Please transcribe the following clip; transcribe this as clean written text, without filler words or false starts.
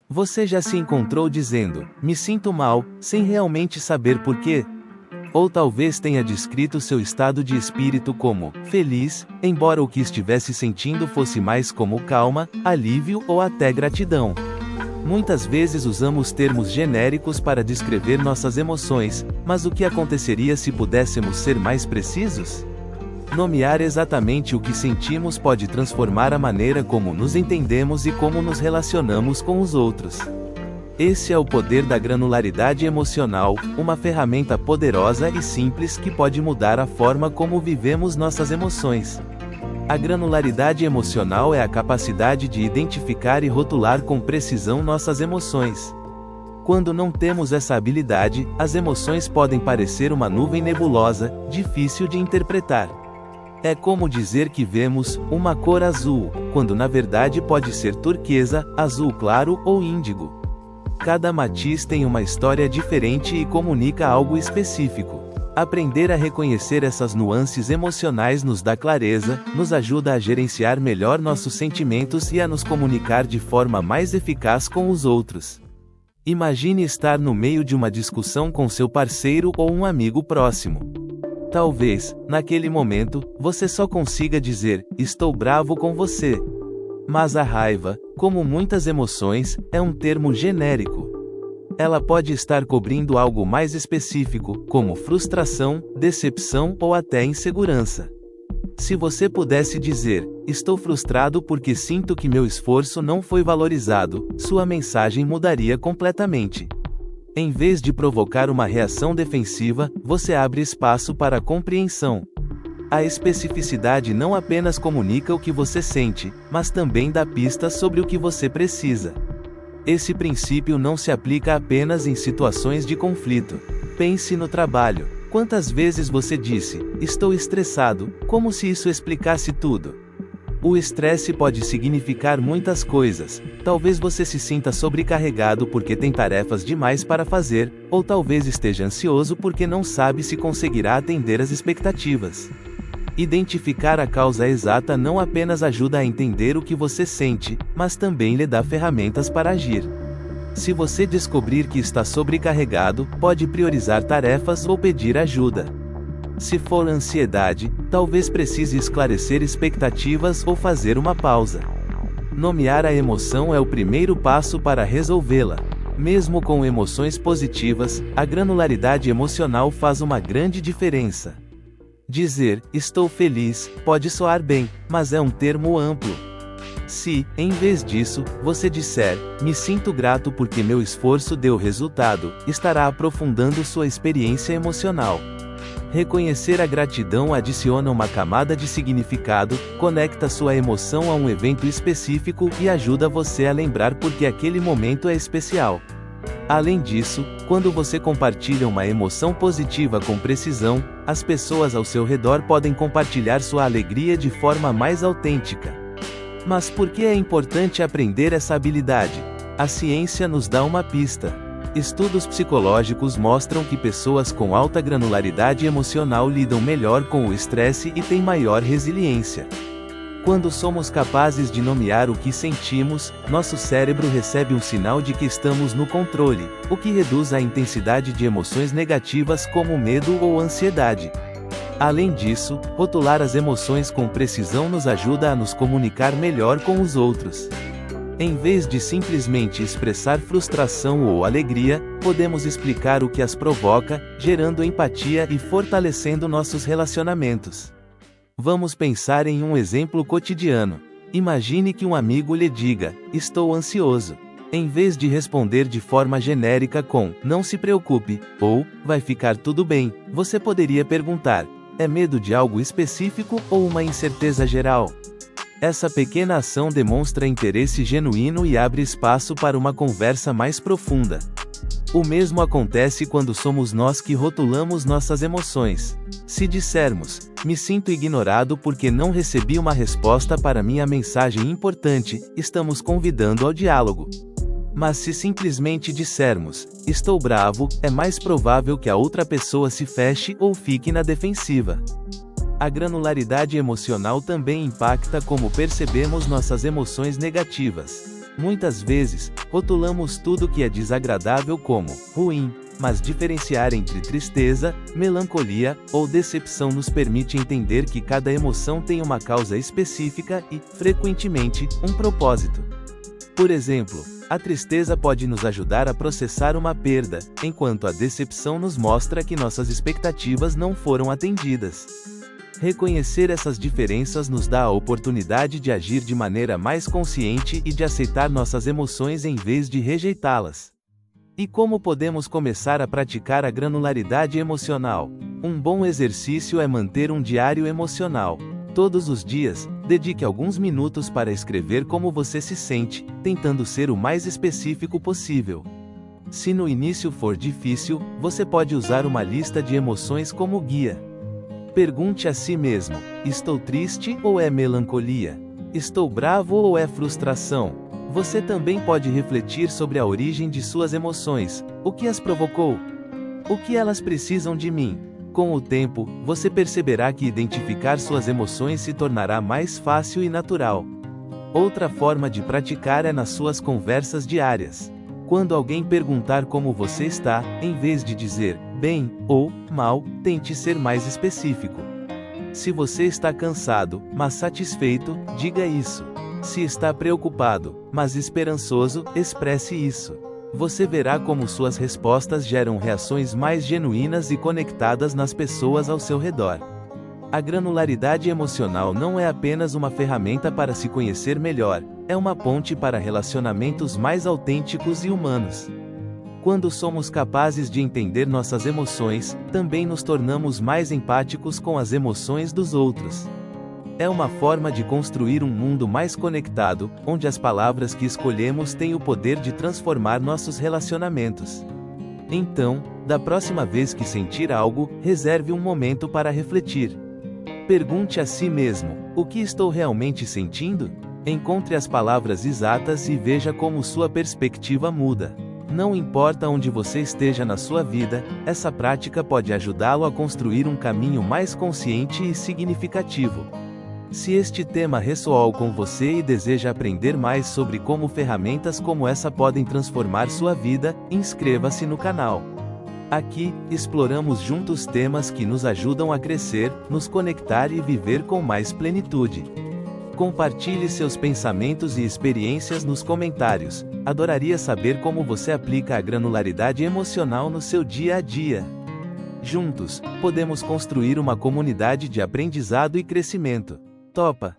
Você já se encontrou dizendo, me sinto mal, sem realmente saber por quê? Ou talvez tenha descrito seu estado de espírito como feliz, embora o que estivesse sentindo fosse mais como calma, alívio ou até gratidão. Muitas vezes usamos termos genéricos para descrever nossas emoções, mas o que aconteceria se pudéssemos ser mais precisos? Nomear exatamente o que sentimos pode transformar a maneira como nos entendemos e como nos relacionamos com os outros. Esse é o poder da granularidade emocional, uma ferramenta poderosa e simples que pode mudar a forma como vivemos nossas emoções. A granularidade emocional é a capacidade de identificar e rotular com precisão nossas emoções. Quando não temos essa habilidade, as emoções podem parecer uma nuvem nebulosa, difícil de interpretar. É como dizer que vemos uma cor azul, quando na verdade pode ser turquesa, azul claro ou índigo. Cada matiz tem uma história diferente e comunica algo específico. Aprender a reconhecer essas nuances emocionais nos dá clareza, nos ajuda a gerenciar melhor nossos sentimentos e a nos comunicar de forma mais eficaz com os outros. Imagine estar no meio de uma discussão com seu parceiro ou um amigo próximo. Talvez, naquele momento, você só consiga dizer, estou bravo com você. Mas a raiva, como muitas emoções, é um termo genérico. Ela pode estar cobrindo algo mais específico, como frustração, decepção ou até insegurança. Se você pudesse dizer, estou frustrado porque sinto que meu esforço não foi valorizado, sua mensagem mudaria completamente. Em vez de provocar uma reação defensiva, você abre espaço para a compreensão. A especificidade não apenas comunica o que você sente, mas também dá pistas sobre o que você precisa. Esse princípio não se aplica apenas em situações de conflito. Pense no trabalho. Quantas vezes você disse, estou estressado, como se isso explicasse tudo? O estresse pode significar muitas coisas. Talvez você se sinta sobrecarregado porque tem tarefas demais para fazer, ou talvez esteja ansioso porque não sabe se conseguirá atender às expectativas. Identificar a causa exata não apenas ajuda a entender o que você sente, mas também lhe dá ferramentas para agir. Se você descobrir que está sobrecarregado, pode priorizar tarefas ou pedir ajuda. Se for ansiedade, talvez precise esclarecer expectativas ou fazer uma pausa. Nomear a emoção é o primeiro passo para resolvê-la. Mesmo com emoções positivas, a granularidade emocional faz uma grande diferença. Dizer, estou feliz, pode soar bem, mas é um termo amplo. Se, em vez disso, você disser, me sinto grato porque meu esforço deu resultado, estará aprofundando sua experiência emocional. Reconhecer a gratidão adiciona uma camada de significado, conecta sua emoção a um evento específico e ajuda você a lembrar por que aquele momento é especial. Além disso, quando você compartilha uma emoção positiva com precisão, as pessoas ao seu redor podem compartilhar sua alegria de forma mais autêntica. Mas por que é importante aprender essa habilidade? A ciência nos dá uma pista. Estudos psicológicos mostram que pessoas com alta granularidade emocional lidam melhor com o estresse e têm maior resiliência. Quando somos capazes de nomear o que sentimos, nosso cérebro recebe um sinal de que estamos no controle, o que reduz a intensidade de emoções negativas como medo ou ansiedade. Além disso, rotular as emoções com precisão nos ajuda a nos comunicar melhor com os outros. Em vez de simplesmente expressar frustração ou alegria, podemos explicar o que as provoca, gerando empatia e fortalecendo nossos relacionamentos. Vamos pensar em um exemplo cotidiano. Imagine que um amigo lhe diga, estou ansioso. Em vez de responder de forma genérica com, não se preocupe, ou, vai ficar tudo bem, você poderia perguntar, é medo de algo específico ou uma incerteza geral? Essa pequena ação demonstra interesse genuíno e abre espaço para uma conversa mais profunda. O mesmo acontece quando somos nós que rotulamos nossas emoções. Se dissermos, me sinto ignorado porque não recebi uma resposta para minha mensagem importante, estamos convidando ao diálogo. Mas se simplesmente dissermos, estou bravo, é mais provável que a outra pessoa se feche ou fique na defensiva. A granularidade emocional também impacta como percebemos nossas emoções negativas. Muitas vezes, rotulamos tudo que é desagradável como ruim, mas diferenciar entre tristeza, melancolia ou decepção nos permite entender que cada emoção tem uma causa específica e, frequentemente, um propósito. Por exemplo, a tristeza pode nos ajudar a processar uma perda, enquanto a decepção nos mostra que nossas expectativas não foram atendidas. Reconhecer essas diferenças nos dá a oportunidade de agir de maneira mais consciente e de aceitar nossas emoções em vez de rejeitá-las. E como podemos começar a praticar a granularidade emocional? Um bom exercício é manter um diário emocional. Todos os dias, dedique alguns minutos para escrever como você se sente, tentando ser o mais específico possível. Se no início for difícil, você pode usar uma lista de emoções como guia. Pergunte a si mesmo: estou triste ou é melancolia? Estou bravo ou é frustração? Você também pode refletir sobre a origem de suas emoções, o que as provocou, o que elas precisam de mim. Com o tempo, você perceberá que identificar suas emoções se tornará mais fácil e natural. Outra forma de praticar é nas suas conversas diárias. Quando alguém perguntar como você está, em vez de dizer bem ou mal, tente ser mais específico. Se você está cansado, mas satisfeito, diga isso. Se está preocupado, mas esperançoso, expresse isso. Você verá como suas respostas geram reações mais genuínas e conectadas nas pessoas ao seu redor. A granularidade emocional não é apenas uma ferramenta para se conhecer melhor, é uma ponte para relacionamentos mais autênticos e humanos. Quando somos capazes de entender nossas emoções, também nos tornamos mais empáticos com as emoções dos outros. É uma forma de construir um mundo mais conectado, onde as palavras que escolhemos têm o poder de transformar nossos relacionamentos. Então, da próxima vez que sentir algo, reserve um momento para refletir. Pergunte a si mesmo: o que estou realmente sentindo? Encontre as palavras exatas e veja como sua perspectiva muda. Não importa onde você esteja na sua vida, essa prática pode ajudá-lo a construir um caminho mais consciente e significativo. Se este tema ressoou com você e deseja aprender mais sobre como ferramentas como essa podem transformar sua vida, inscreva-se no canal. Aqui, exploramos juntos temas que nos ajudam a crescer, nos conectar e viver com mais plenitude. Compartilhe seus pensamentos e experiências nos comentários. Adoraria saber como você aplica a granularidade emocional no seu dia a dia. Juntos, podemos construir uma comunidade de aprendizado e crescimento. Topa?